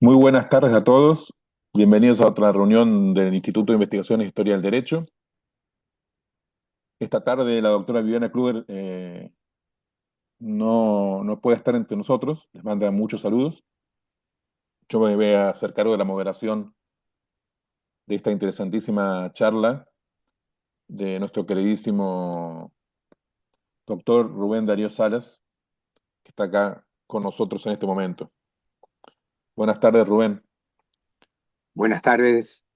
Muy buenas tardes a todos. Bienvenidos a otra reunión del Instituto de Investigaciones e Historia del Derecho. Esta tarde la doctora Viviana Kluger no puede estar entre nosotros. Les manda muchos saludos. Yo me voy a hacer cargo de la moderación de esta interesantísima charla de nuestro queridísimo doctor Rubén Darío Salas, que está acá con nosotros en este momento. Buenas tardes, Rubén. Buenas tardes.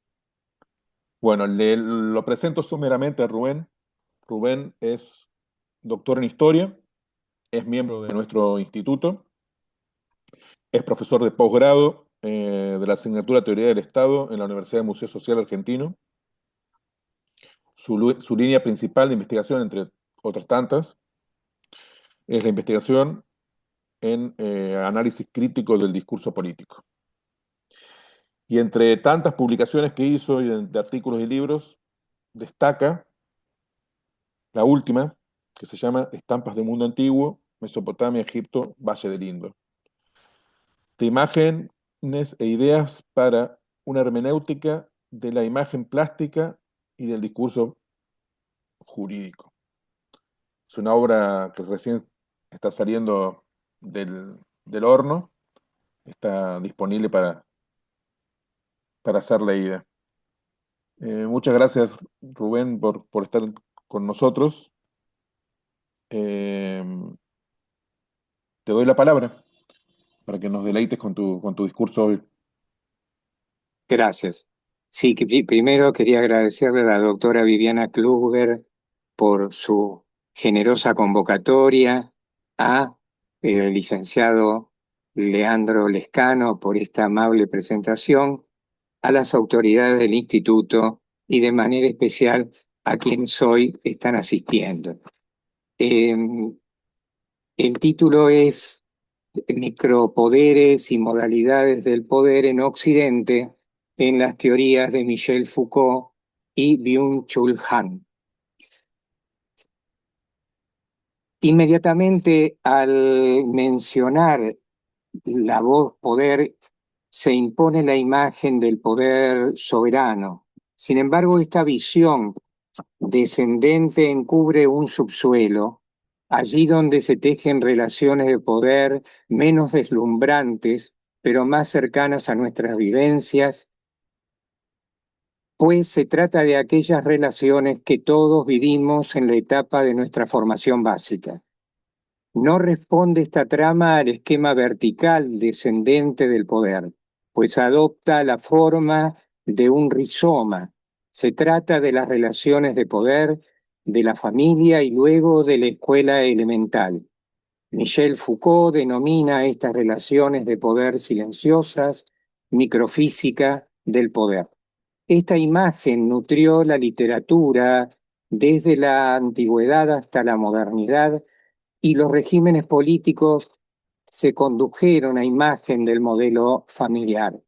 Bueno, lo presento someramente a Rubén. Rubén es doctor en Historia. Es miembro de nuestro instituto, es profesor de posgrado de la asignatura Teoría del Estado en la Universidad del Museo Social Argentino. Su línea principal de investigación, entre otras tantas, es la investigación en análisis crítico del discurso político. Y entre tantas publicaciones que hizo de artículos y libros, destaca la última, que se llama Estampas del Mundo Antiguo, Mesopotamia, Egipto, Valle del Indo, de imágenes e ideas para una hermenéutica de la imagen plástica y del discurso jurídico. Es una obra que recién está saliendo del horno, está disponible para ser leída. Muchas gracias, Rubén, por estar con nosotros. Eh, Te doy la palabra para que nos deleites con tu discurso hoy. Gracias. Sí, primero quería agradecerle a la doctora Viviana Kluger por su generosa convocatoria, a el licenciado Leandro Lescano por esta amable presentación, a las autoridades del instituto y de manera especial a quienes hoy están asistiendo. Eh, el título es Micropoderes y modalidades del poder en Occidente en las teorías de Michel Foucault y Byung-Chul Han. Inmediatamente al mencionar la voz poder, se impone la imagen del poder soberano. Sin embargo, esta visión descendente encubre un subsuelo, allí donde se tejen relaciones de poder menos deslumbrantes, pero más cercanas a nuestras vivencias, pues se trata de aquellas relaciones que todos vivimos en la etapa de nuestra formación básica. No responde esta trama al esquema vertical descendente del poder, pues adopta la forma de un rizoma. Se trata de las relaciones de poder, de la familia y luego de la escuela elemental. Michel Foucault denomina estas relaciones de poder silenciosas, microfísica del poder. Esta imagen nutrió la literatura desde la antigüedad hasta la modernidad, y los regímenes políticos se condujeron a imagen del modelo familiar.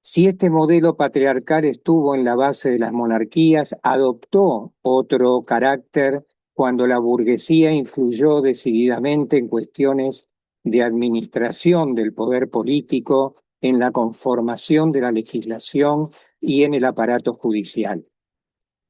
Si este modelo patriarcal estuvo en la base de las monarquías, adoptó otro carácter cuando la burguesía influyó decididamente en cuestiones de administración del poder político, en la conformación de la legislación y en el aparato judicial.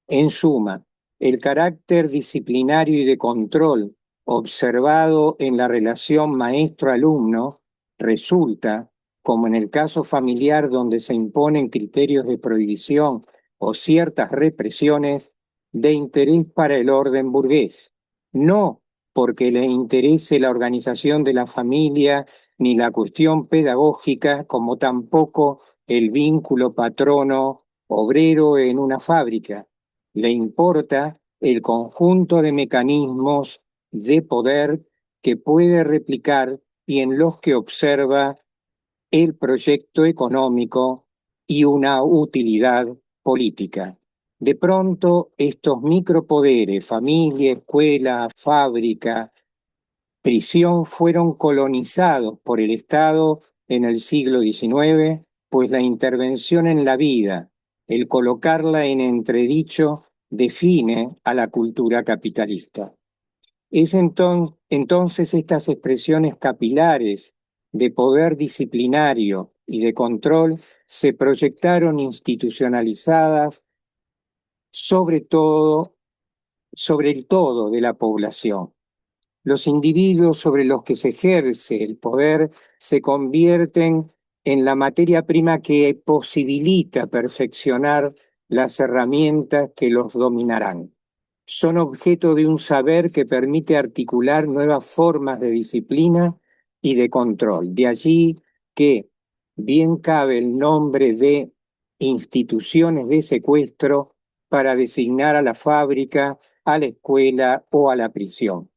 En suma, el carácter disciplinario y de control observado en la relación maestro-alumno resulta, como en el caso familiar donde se imponen criterios de prohibición o ciertas represiones, de interés para el orden burgués, no porque le interese la organización de la familia ni la cuestión pedagógica, como tampoco el vínculo patrono-obrero en una fábrica. Le importa el conjunto de mecanismos de poder que puede replicar y en los que observa el proyecto económico y una utilidad política. De pronto, estos micropoderes, familia, escuela, fábrica, prisión, fueron colonizados por el Estado en el siglo XIX, pues la intervención en la vida, el colocarla en entredicho, define a la cultura capitalista. Es entonces estas expresiones capilares de poder disciplinario y de control se proyectaron institucionalizadas sobre el todo de la población. Los individuos sobre los que se ejerce el poder se convierten en la materia prima que posibilita perfeccionar las herramientas que los dominarán. Son objeto de un saber que permite articular nuevas formas de disciplina y de control. De allí que bien cabe el nombre de instituciones de secuestro para designar a la fábrica, a la escuela o a la prisión.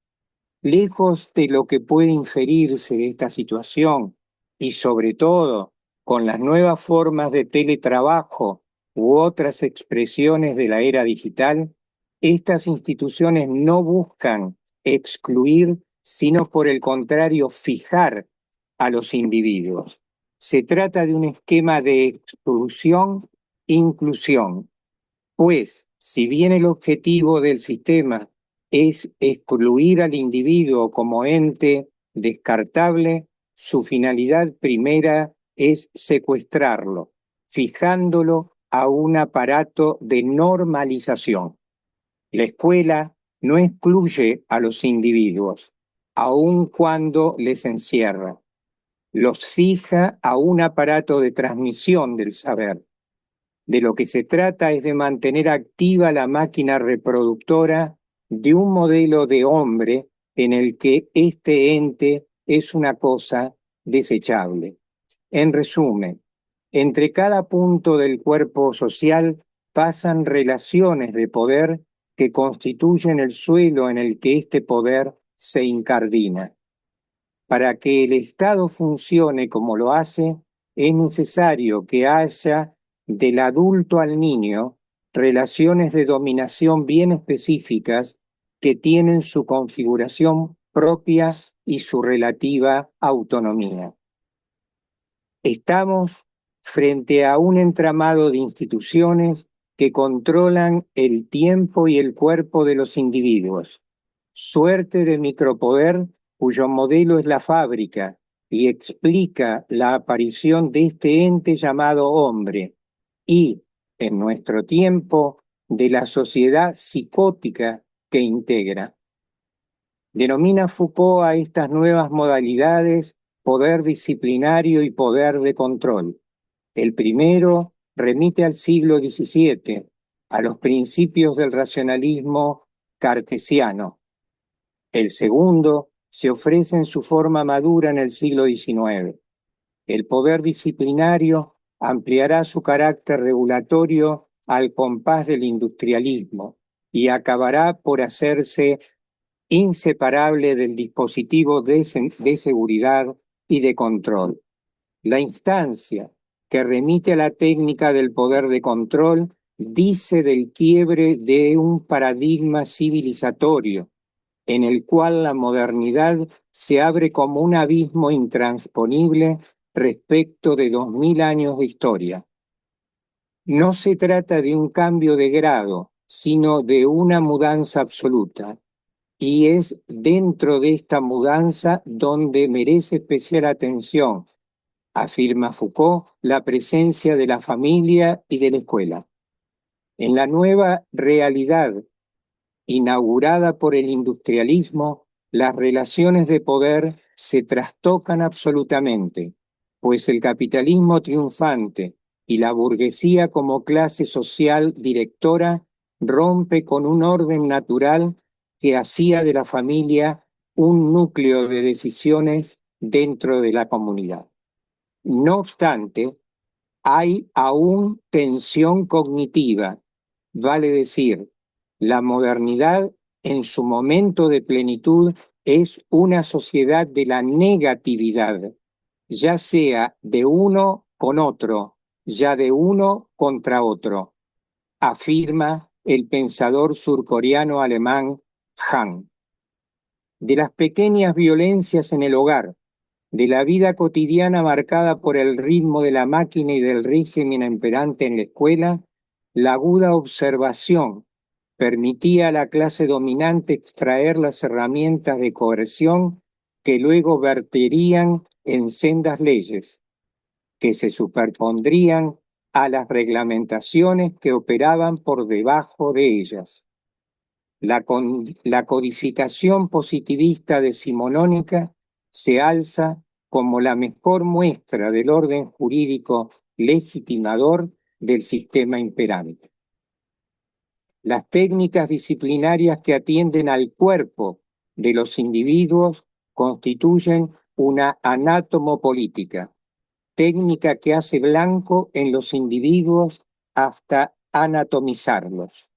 Lejos de lo que puede inferirse de esta situación y sobre todo con las nuevas formas de teletrabajo u otras expresiones de la era digital, estas instituciones no buscan excluir, sino por el contrario fijar a los individuos. Se trata de un esquema de exclusión-inclusión, pues si bien el objetivo del sistema es excluir al individuo como ente descartable, su finalidad primera es secuestrarlo, fijándolo a un aparato de normalización. La escuela no excluye a los individuos, aun cuando les encierra. Los fija a un aparato de transmisión del saber. De lo que se trata es de mantener activa la máquina reproductora de un modelo de hombre en el que este ente es una cosa desechable. En resumen, entre cada punto del cuerpo social pasan relaciones de poder que constituyen el suelo en el que este poder se incardina. Para que el Estado funcione como lo hace, es necesario que haya del adulto al niño relaciones de dominación bien específicas que tienen su configuración propia y su relativa autonomía. Estamos frente a un entramado de instituciones que controlan el tiempo y el cuerpo de los individuos. Suerte de micropoder cuyo modelo es la fábrica y explica la aparición de este ente llamado hombre y, en nuestro tiempo, de la sociedad psicótica que integra. Denomina Foucault a estas nuevas modalidades poder disciplinario y poder de control. El primero remite al siglo XVII, a los principios del racionalismo cartesiano. El segundo se ofrece en su forma madura en el siglo XIX. El poder disciplinario ampliará su carácter regulatorio al compás del industrialismo y acabará por hacerse inseparable del dispositivo de seguridad y de control. La instancia que remite a la técnica del poder de control dice del quiebre de un paradigma civilizatorio en el cual la modernidad se abre como un abismo intransponible respecto de 2000 años de historia. No se trata de un cambio de grado, sino de una mudanza absoluta. Y es dentro de esta mudanza donde merece especial atención, afirma Foucault, la presencia de la familia y de la escuela. En la nueva realidad inaugurada por el industrialismo, las relaciones de poder se trastocan absolutamente, pues el capitalismo triunfante y la burguesía como clase social directora rompe con un orden natural que hacía de la familia un núcleo de decisiones dentro de la comunidad. No obstante, hay aún tensión cognitiva, vale decir, la modernidad en su momento de plenitud es una sociedad de la negatividad, ya sea de uno con otro, ya de uno contra otro, afirma el pensador surcoreano alemán Han. De las pequeñas violencias en el hogar, de la vida cotidiana marcada por el ritmo de la máquina y del régimen imperante en la escuela, la aguda observación permitía a la clase dominante extraer las herramientas de coerción que luego verterían en sendas leyes que se superpondrían a las reglamentaciones que operaban por debajo de ellas. La codificación positivista decimonónica se alza como la mejor muestra del orden jurídico legitimador del sistema imperante. Las técnicas disciplinarias que atienden al cuerpo de los individuos constituyen una anátomo-política, técnica que hace blanco en los individuos hasta anatomizarlos.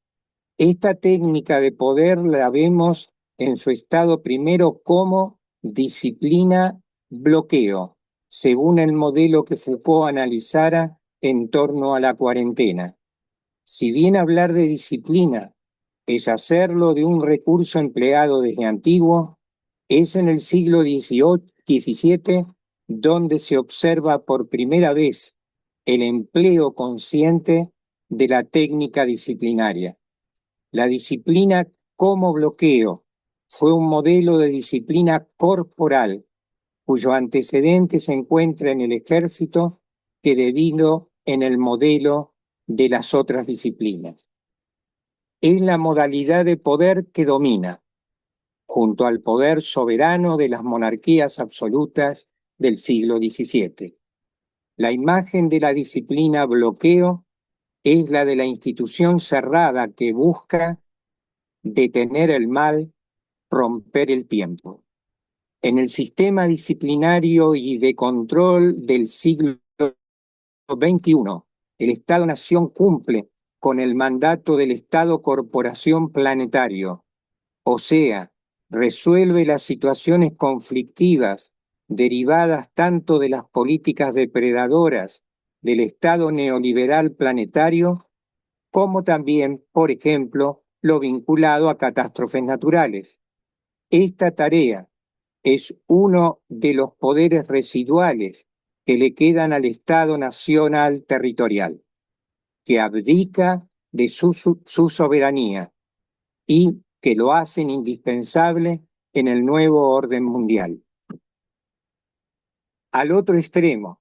Esta técnica de poder la vemos en su estado primero como disciplina-bloqueo, según el modelo que Foucault analizara en torno a la cuarentena. Si bien hablar de disciplina es hacerlo de un recurso empleado desde antiguo, es en el siglo XVII donde se observa por primera vez el empleo consciente de la técnica disciplinaria. La disciplina como bloqueo fue un modelo de disciplina corporal cuyo antecedente se encuentra en el ejército que devino en el modelo de las otras disciplinas. Es la modalidad de poder que domina, junto al poder soberano de las monarquías absolutas del siglo XVII. La imagen de la disciplina bloqueo es la de la institución cerrada que busca detener el mal, romper el tiempo. En el sistema disciplinario y de control del siglo XXI, el Estado-Nación cumple con el mandato del Estado-Corporación planetario, o sea, resuelve las situaciones conflictivas derivadas tanto de las políticas depredadoras del Estado neoliberal planetario, como también, por ejemplo, lo vinculado a catástrofes naturales. Esta tarea es uno de los poderes residuales que le quedan al Estado nacional territorial, que abdica de su soberanía y que lo hacen indispensable en el nuevo orden mundial. Al otro extremo,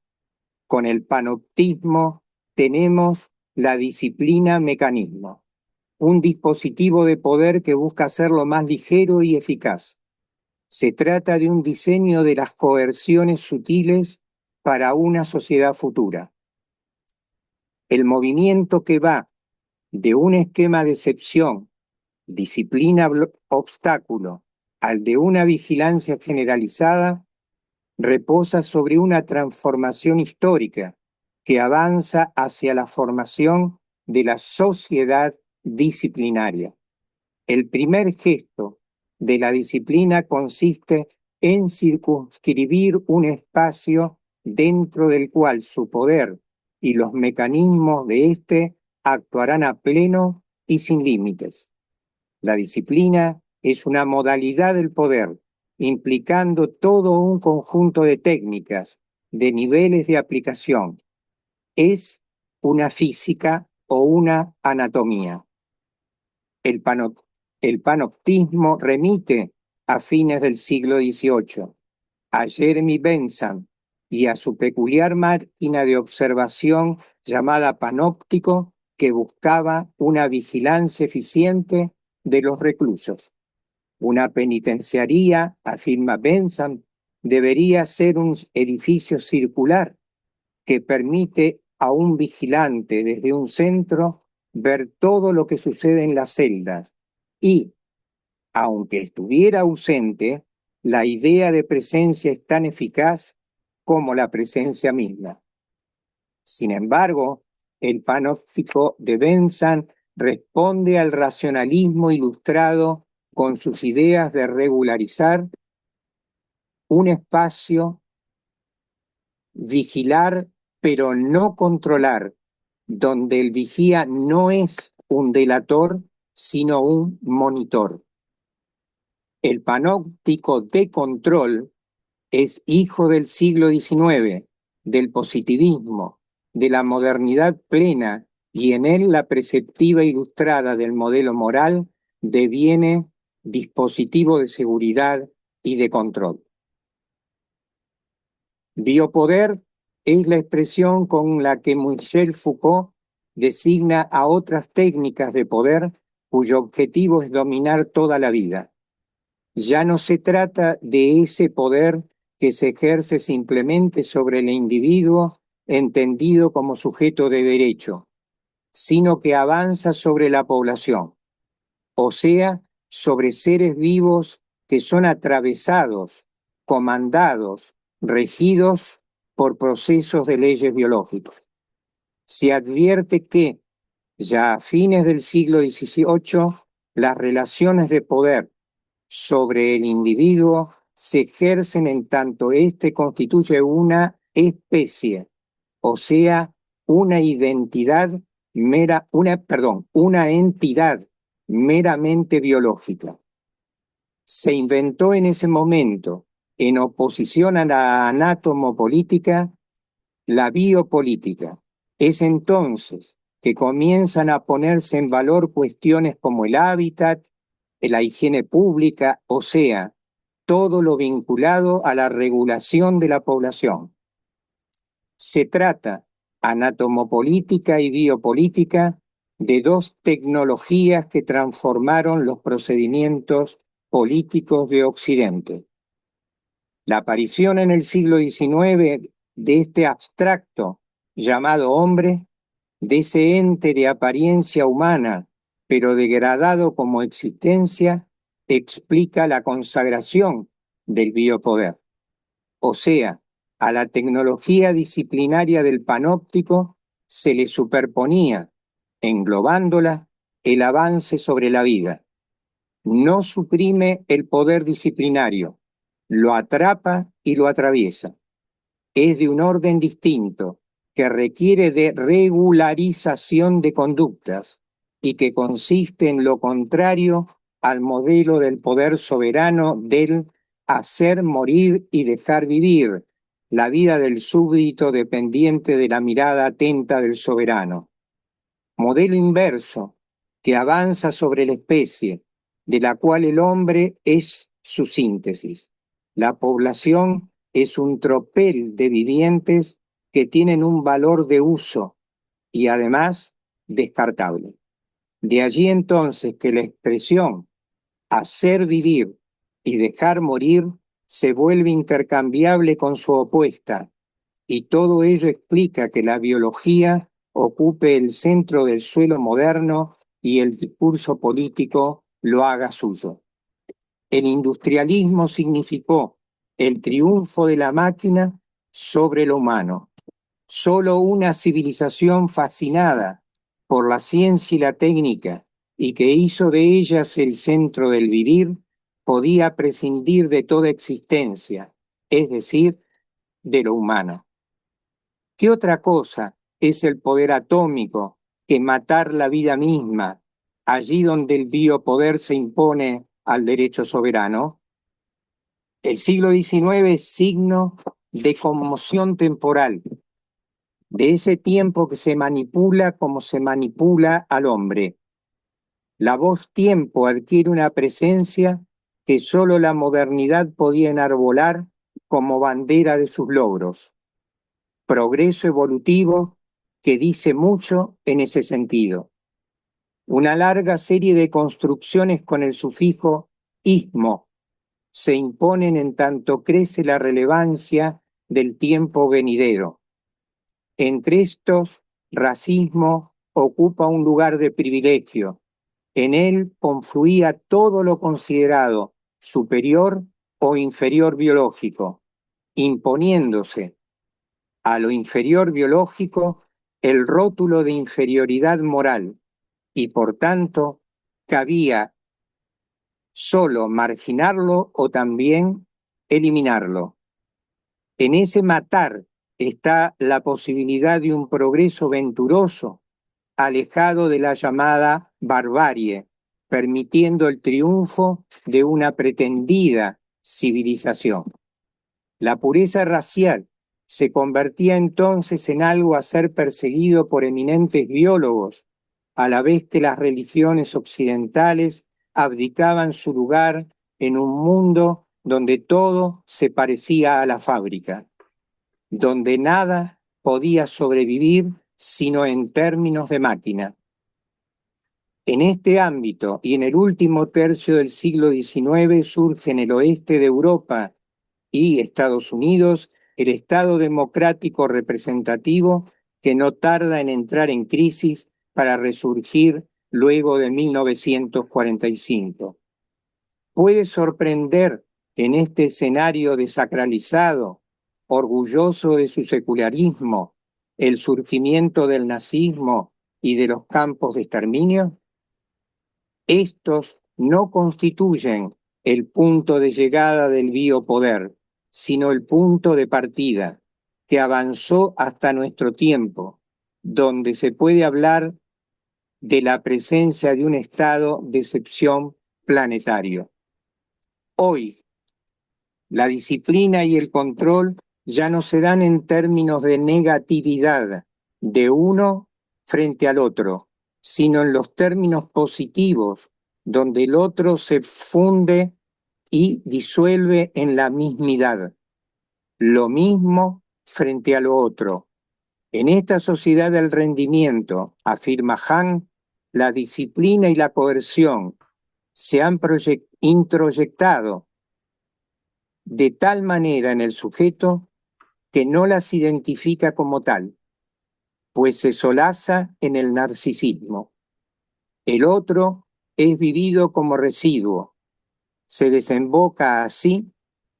con el panoptismo, tenemos la disciplina mecanismo, un dispositivo de poder que busca hacerlo más ligero y eficaz. Se trata de un diseño de las coerciones sutiles para una sociedad futura. El movimiento que va de un esquema de excepción, disciplina obstáculo, al de una vigilancia generalizada, reposa sobre una transformación histórica que avanza hacia la formación de la sociedad disciplinaria. El primer gesto de la disciplina consiste en circunscribir un espacio dentro del cual su poder y los mecanismos de éste actuarán a pleno y sin límites. La disciplina es una modalidad del poder, implicando todo un conjunto de técnicas, de niveles de aplicación. Es una física o una anatomía. El panoptismo remite a fines del siglo XVIII a Jeremy Bentham y a su peculiar máquina de observación llamada panóptico, que buscaba una vigilancia eficiente de los reclusos. Una penitenciaría, afirma Bentham, debería ser un edificio circular que permite a un vigilante desde un centro ver todo lo que sucede en las celdas y, aunque estuviera ausente, la idea de presencia es tan eficaz como la presencia misma. Sin embargo, el panóptico de Bentham responde al racionalismo ilustrado con sus ideas de regularizar un espacio, vigilar pero no controlar, donde el vigía no es un delator, sino un monitor. El panóptico de control es hijo del siglo XIX, del positivismo, de la modernidad plena, y en él la perspectiva ilustrada del modelo moral deviene dispositivo de seguridad y de control. Biopoder es la expresión con la que Michel Foucault designa a otras técnicas de poder cuyo objetivo es dominar toda la vida. Ya no se trata de ese poder que se ejerce simplemente sobre el individuo entendido como sujeto de derecho, sino que avanza sobre la población, o sea, sobre seres vivos que son atravesados, comandados, regidos por procesos de leyes biológicas. Se advierte que, ya a fines del siglo XVIII, las relaciones de poder sobre el individuo se ejercen en tanto éste constituye una especie, o sea, una identidad una entidad meramente biológica. Se inventó en ese momento, en oposición a la anatomopolítica, la biopolítica. Es entonces que comienzan a ponerse en valor cuestiones como el hábitat, la higiene pública, o sea, todo lo vinculado a la regulación de la población. Se trata, anatomopolítica y biopolítica, de dos tecnologías que transformaron los procedimientos políticos de Occidente. La aparición en el siglo XIX de este abstracto llamado hombre, de ese ente de apariencia humana, pero degradado como existencia, explica la consagración del biopoder. O sea, a la tecnología disciplinaria del panóptico se le superponía, englobándola, el avance sobre la vida. No suprime el poder disciplinario, lo atrapa y lo atraviesa. Es de un orden distinto, que requiere de regularización de conductas y que consiste en lo contrario al modelo del poder soberano del hacer morir y dejar vivir, la vida del súbdito dependiente de la mirada atenta del soberano. Modelo inverso, que avanza sobre la especie, de la cual el hombre es su síntesis. La población es un tropel de vivientes que tienen un valor de uso y además descartable. De allí entonces que la expresión hacer vivir y dejar morir se vuelve intercambiable con su opuesta, y todo ello explica que la biología ocupe el centro del suelo moderno y el discurso político lo haga suyo. El industrialismo significó el triunfo de la máquina sobre lo humano. Solo una civilización fascinada por la ciencia y la técnica y que hizo de ellas el centro del vivir podía prescindir de toda existencia, es decir, de lo humano. ¿Qué otra cosa es el poder atómico que matar la vida misma, allí donde el biopoder se impone al derecho soberano? El siglo XIX es signo de conmoción temporal, de ese tiempo que se manipula como se manipula al hombre. La voz tiempo adquiere una presencia que solo la modernidad podía enarbolar como bandera de sus logros. Progreso evolutivo que dice mucho en ese sentido. Una larga serie de construcciones con el sufijo ismo se imponen en tanto crece la relevancia del tiempo venidero. Entre estos, racismo ocupa un lugar de privilegio. En él confluía todo lo considerado superior o inferior biológico, imponiéndose a lo inferior biológico el rótulo de inferioridad moral y por tanto cabía solo marginarlo o también eliminarlo. En ese matar está la posibilidad de un progreso venturoso, alejado de la llamada barbarie, permitiendo el triunfo de una pretendida civilización. La pureza racial se convertía entonces en algo a ser perseguido por eminentes biólogos, a la vez que las religiones occidentales abdicaban su lugar en un mundo donde todo se parecía a la fábrica. donde nada podía sobrevivir sino en términos de máquina. En este ámbito y en el último tercio del siglo XIX surge en el oeste de Europa y Estados Unidos el Estado democrático representativo que no tarda en entrar en crisis para resurgir luego de 1945. Puede sorprender en este escenario desacralizado, orgulloso de su secularismo, el surgimiento del nazismo y de los campos de exterminio. Estos no constituyen el punto de llegada del biopoder, sino el punto de partida, que avanzó hasta nuestro tiempo, donde se puede hablar de la presencia de un estado de excepción planetario. Hoy, la disciplina y el control ya no se dan en términos de negatividad de uno frente al otro, sino en los términos positivos, donde el otro se funde y disuelve en la mismidad. Lo mismo frente a lo otro. En esta sociedad del rendimiento, afirma Hahn, la disciplina y la coerción se han introyectado de tal manera en el sujeto que no las identifica como tal, pues se solaza en el narcisismo. El otro es vivido como residuo. Se desemboca así,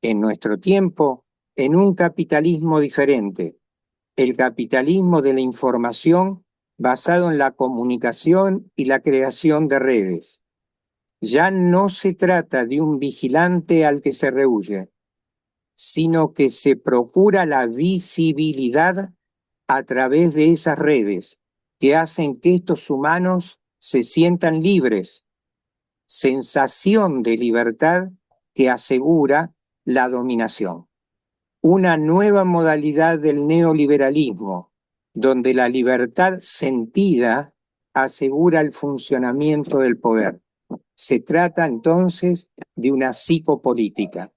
en nuestro tiempo, en un capitalismo diferente, el capitalismo de la información basado en la comunicación y la creación de redes. Ya no se trata de un vigilante al que se rehúye, sino que se procura la visibilidad a través de esas redes que hacen que estos humanos se sientan libres, sensación de libertad que asegura la dominación. Una nueva modalidad del neoliberalismo, donde la libertad sentida asegura el funcionamiento del poder. Se trata entonces de una psicopolítica.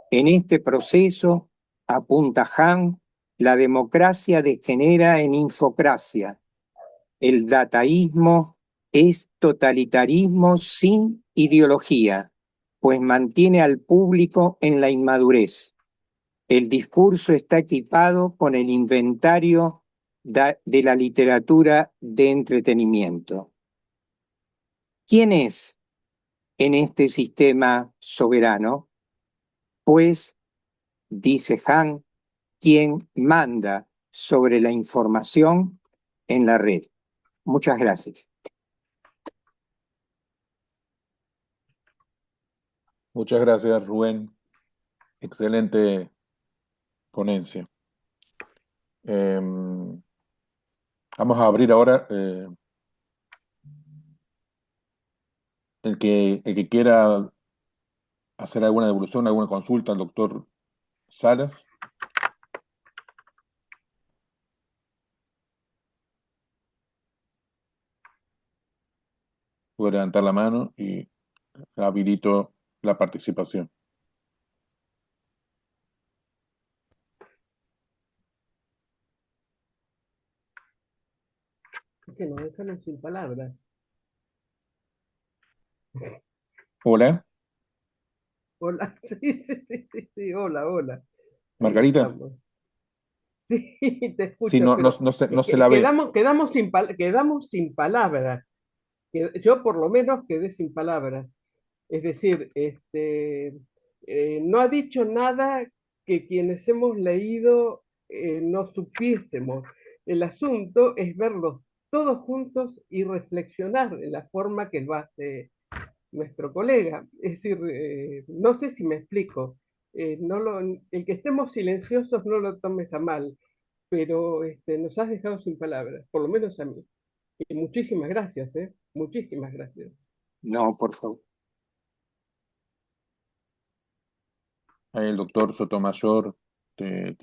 En este proceso, apunta Hahn, la democracia degenera en infocracia. El dataísmo es totalitarismo sin ideología, pues mantiene al público en la inmadurez. El discurso está equipado con el inventario de la literatura de entretenimiento. ¿Quién es en este sistema soberano? Pues, dice Hahn, quien manda sobre la información en la red. Muchas gracias. Muchas gracias, Rubén. Excelente ponencia. Vamos a abrir ahora el que quiera hacer alguna devolución, alguna consulta al doctor Salas. Puede levantar la mano y habilito la participación. Que nos dejaron sin palabras. Hola, Hola, sí, hola. Ahí Margarita. estamos. Sí, te Sí, escucho, no, no, pero no se la ve. quedamos sin palabras. Yo por lo menos quedé sin palabras. Es decir, no ha dicho nada que quienes hemos leído no supiésemos. El asunto es verlos todos juntos y reflexionar en la forma que lo hace nuestro colega. Es decir, no sé si me explico. El que estemos silenciosos no lo tomes a mal, pero nos has dejado sin palabras, por lo menos a mí. Y muchísimas gracias, ¿eh? Muchísimas gracias. No, por favor. Ahí el doctor Sotomayor te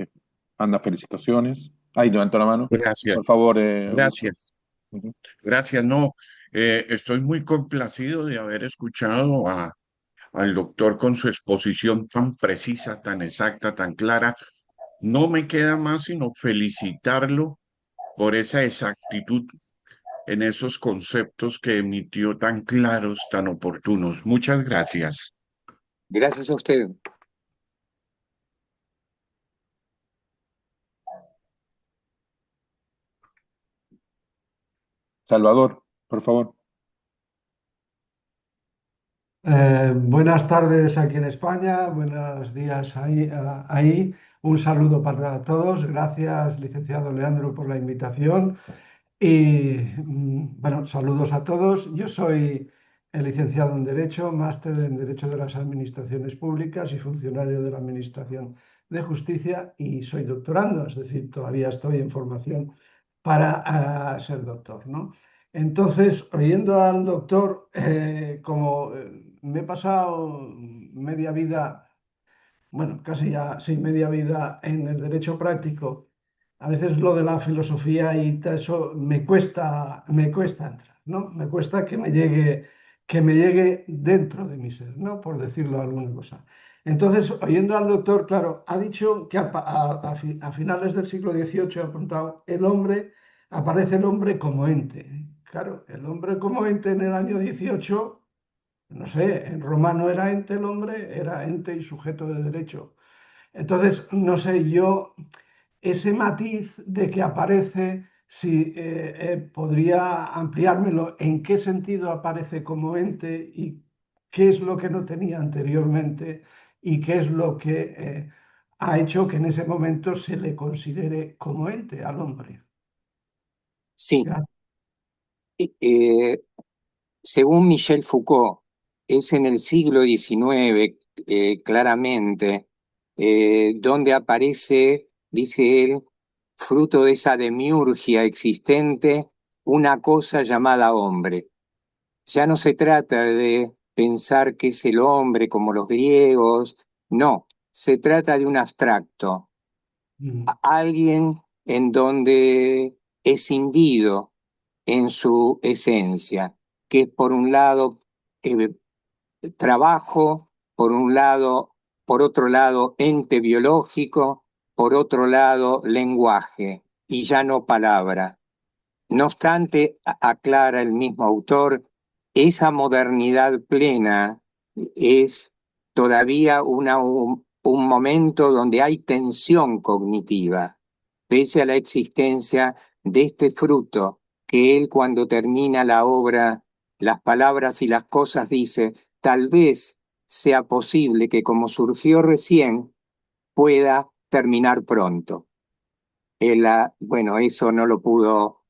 manda felicitaciones. Ahí levantó la mano. Gracias, Por favor, Augusto. gracias, gracias. No, estoy muy complacido de haber escuchado al doctor con su exposición tan precisa, tan exacta, tan clara No me queda más sino felicitarlo por esa exactitud en esos conceptos que emitió tan claros, tan oportunos. Muchas gracias. Gracias a usted. Salvador, por favor. Buenas tardes aquí en España, buenos días ahí. Un saludo para todos. Gracias, licenciado Leandro, por la invitación. Y bueno, saludos a todos. Yo soy el licenciado en Derecho, máster en Derecho de las Administraciones Públicas y funcionario de la Administración de Justicia y soy doctorando, es decir, todavía estoy en formación para ser doctor, ¿no? Entonces, oyendo al doctor, como me he pasado media vida, bueno, casi ya, sí, media vida en el derecho práctico, a veces lo de la filosofía y todo eso me cuesta entrar, ¿no? Me cuesta que me llegue dentro de mi ser, ¿no? Por decirlo alguna cosa. Entonces, oyendo al doctor, claro, ha dicho que a finales del siglo XVIII, ha apuntado, aparece el hombre como ente. Claro, el hombre como ente en el año 18, no sé, en Roma no era ente el hombre, era ente y sujeto de derecho. Entonces, no sé, yo ese matiz de que aparece, si podría ampliármelo, en qué sentido aparece como ente y qué es lo que no tenía anteriormente y qué es lo que ha hecho que en ese momento se le considere como ente al hombre. Sí, Ya. eh, según Michel Foucault, es en el siglo XIX, claramente, donde aparece, dice él, fruto de esa demiurgia existente, una cosa llamada hombre. Ya no se trata de pensar que es el hombre como los griegos, no, se trata de un abstracto, Mm. alguien en donde es escindido en su esencia, que es por un lado eh, trabajo, por un lado, por otro lado ente biológico, por otro lado lenguaje y ya no palabra. No obstante, aclara el mismo autor, esa modernidad plena es todavía un momento donde hay tensión cognitiva, pese a la existencia de este fruto que él cuando termina la obra, las palabras y las cosas dice, tal vez sea posible que como surgió recién, pueda terminar pronto. Bueno, eso no pudo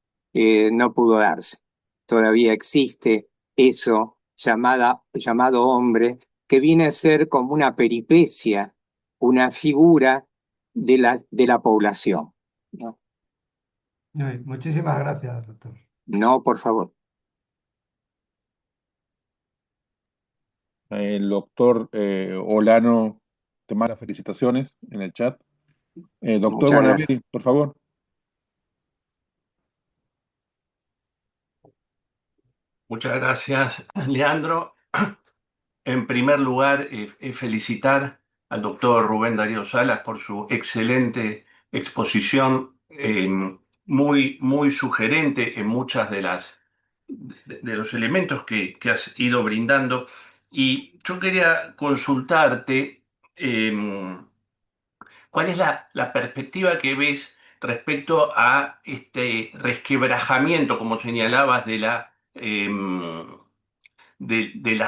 darse. Todavía existe eso llamado hombre, que viene a ser como una peripecia, una figura de la población. ¿No? Ay, muchísimas gracias, doctor. No, por favor. El doctor Olano te manda felicitaciones en el chat. Doctor Muchas gracias. Bonaviri, por favor. Muchas gracias, Leandro. En primer lugar, felicitar al doctor Rubén Darío Salas por su excelente exposición, muy sugerente en muchas de los elementos que has ido brindando. Y yo quería consultarte, ¿cuál es la perspectiva que ves respecto a este resquebrajamiento, como señalabas, de la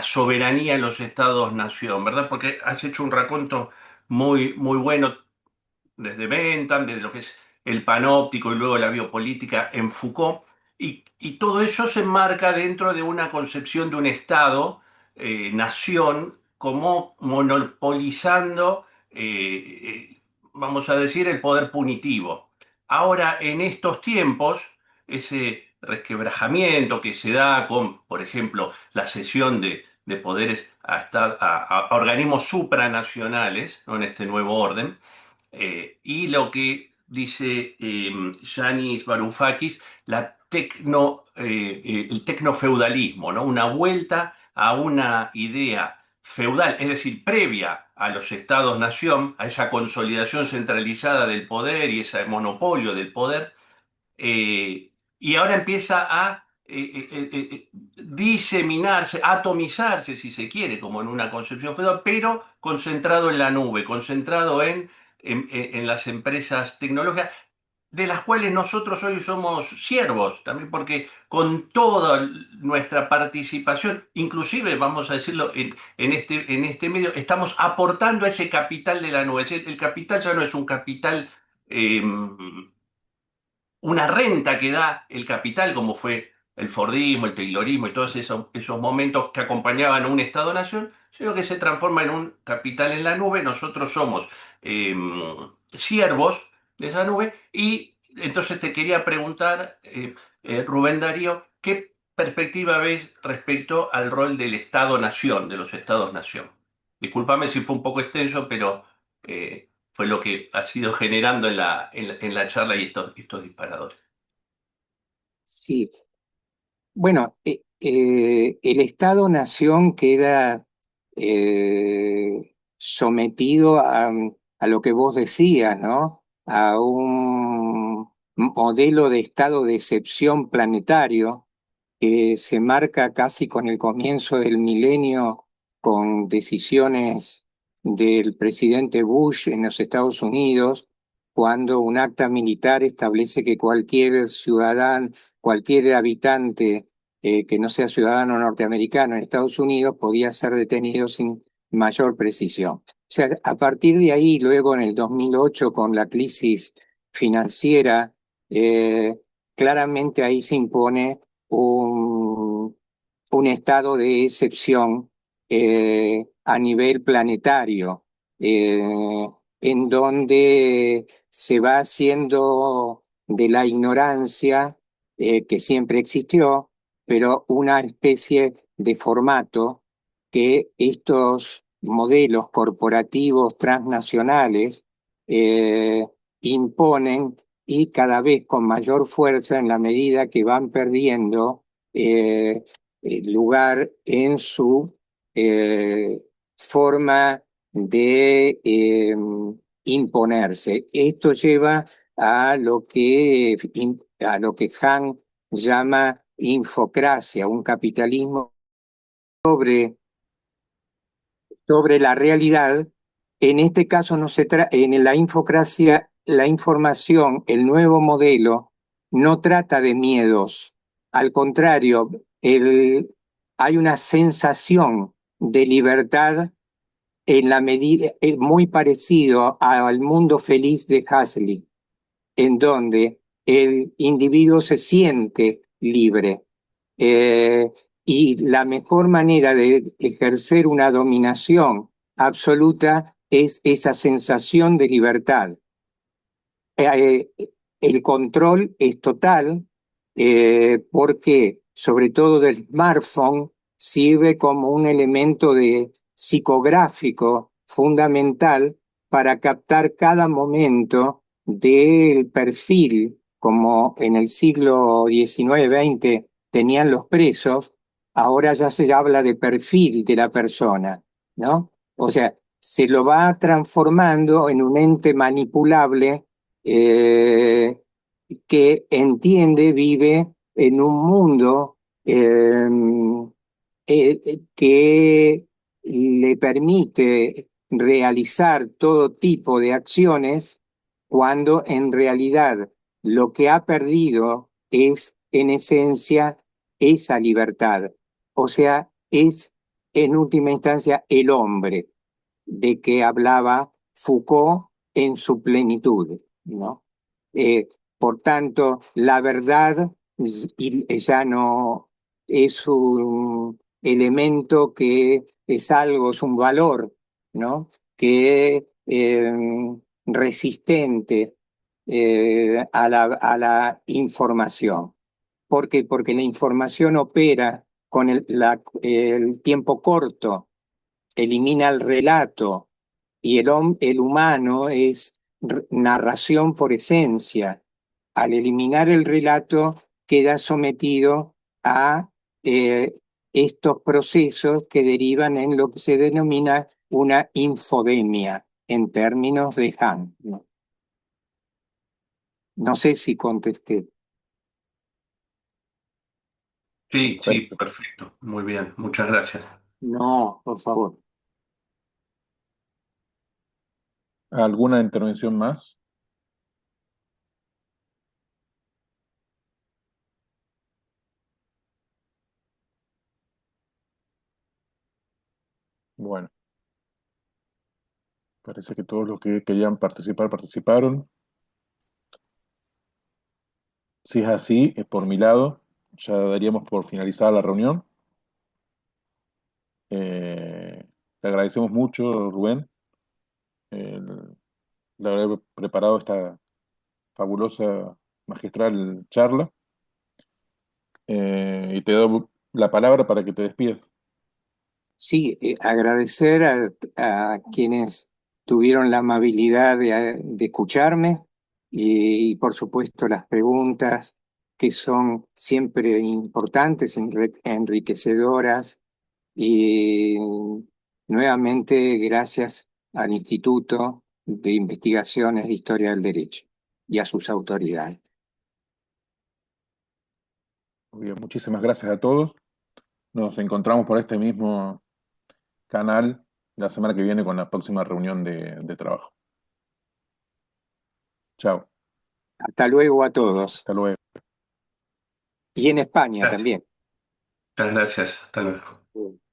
soberanía en los estados-nación, ¿verdad? Porque has hecho un raconto muy bueno desde Bentham, desde lo que es el panóptico y luego la biopolítica en Foucault, y todo eso se enmarca dentro de una concepción de un Estado, nación, como monopolizando, vamos a decir, el poder punitivo. Ahora, en estos tiempos, ese resquebrajamiento que se da con, por ejemplo, la cesión de poderes a organismos supranacionales, ¿no? En este nuevo orden, y lo que dice Yanis Varoufakis, el tecnofeudalismo, ¿no? Una vuelta a una idea feudal, es decir, previa a los estados-nación, a esa consolidación centralizada del poder y ese monopolio del poder, y ahora empieza a diseminarse, atomizarse, si se quiere, como en una concepción feudal, pero concentrado en la nube, concentrado en las empresas tecnológicas, de las cuales nosotros hoy somos siervos, también porque con toda nuestra participación, inclusive vamos a decirlo en este medio, estamos aportando a ese capital de la nube. Es decir, el capital ya no es un capital, eh, una renta que da el capital, como fue el Fordismo, el Taylorismo y todos esos momentos que acompañaban a un Estado-nación, sino que se transforma en un capital en la nube. Nosotros somos eh, siervos de esa nube y entonces te quería preguntar, Rubén Darío, ¿qué perspectiva ves respecto al rol del Estado-nación, de los Estados-nación? Discúlpame si fue un poco extenso, pero fue lo que ha sido generando en la charla y estos disparadores. Sí, bueno, el Estado-nación queda sometido a lo que vos decías, ¿no? A un modelo de estado de excepción planetario que se marca casi con el comienzo del milenio con decisiones del presidente Bush en los Estados Unidos, cuando un acta militar establece que cualquier ciudadano, cualquier habitante que no sea ciudadano norteamericano en Estados Unidos podía ser detenido sin mayor precisión. O sea, a partir de ahí, luego en el 2008, con la crisis financiera, claramente ahí se impone un estado de excepción a nivel planetario, eh, en donde se va haciendo de la ignorancia, que siempre existió, pero una especie de formato que estos modelos corporativos transnacionales imponen, y cada vez con mayor fuerza en la medida que van perdiendo lugar en su eh, forma de imponerse. Esto lleva a lo que Han llama infocracia, un capitalismo sobre la realidad. En este caso no en la infocracia, la información, el nuevo modelo, no trata de miedos. Al contrario, hay una sensación de libertad en la medida, muy parecido al mundo feliz de Huxley, en donde el individuo se siente libre. Y la mejor manera de ejercer una dominación absoluta es esa sensación de libertad. Eh, el control es total, porque sobre todo del smartphone sirve como un elemento psicográfico fundamental para captar cada momento del perfil, como en el siglo XIX-XX tenían los presos. Ahora ya se habla de perfil de la persona, ¿no? O sea, se lo va transformando en un ente manipulable, eh, que entiende, vive en un mundo que le permite realizar todo tipo de acciones, cuando en realidad lo que ha perdido es, en esencia, esa libertad. O sea, es en última instancia el hombre de que hablaba Foucault en su plenitud, ¿no? Por tanto, la verdad ya no es un elemento que es algo, es un valor, ¿no? Que resistente a la información. ¿Por qué? Porque la información opera con el tiempo corto, elimina el relato, y el humano es narración por esencia. Al eliminar el relato, queda sometido a estos procesos que derivan en lo que se denomina una infodemia en términos de Han, ¿no? No sé si contesté. Sí, sí, Perfecto. perfecto. Muy bien, muchas gracias. No, por favor. ¿Alguna intervención más? Bueno, parece que todos los que querían participar participaron. Si es así, por mi lado, ya daríamos por finalizada la reunión. Te agradecemos mucho, Rubén, el, de haber preparado esta fabulosa, magistral charla. Y te doy la palabra para que te despidas. Sí, agradecer a quienes tuvieron la amabilidad de escucharme y, por supuesto, las preguntas que son siempre importantes, enriquecedoras y nuevamente gracias al Instituto de Investigaciones de Historia del Derecho y a sus autoridades. Muy bien, muchísimas gracias a todos. Nos encontramos por este mismo canal la semana que viene con la próxima reunión de trabajo. Chao, Hasta luego a todos. hasta luego. Y en España Gracias. también. Muchas gracias. Hasta luego.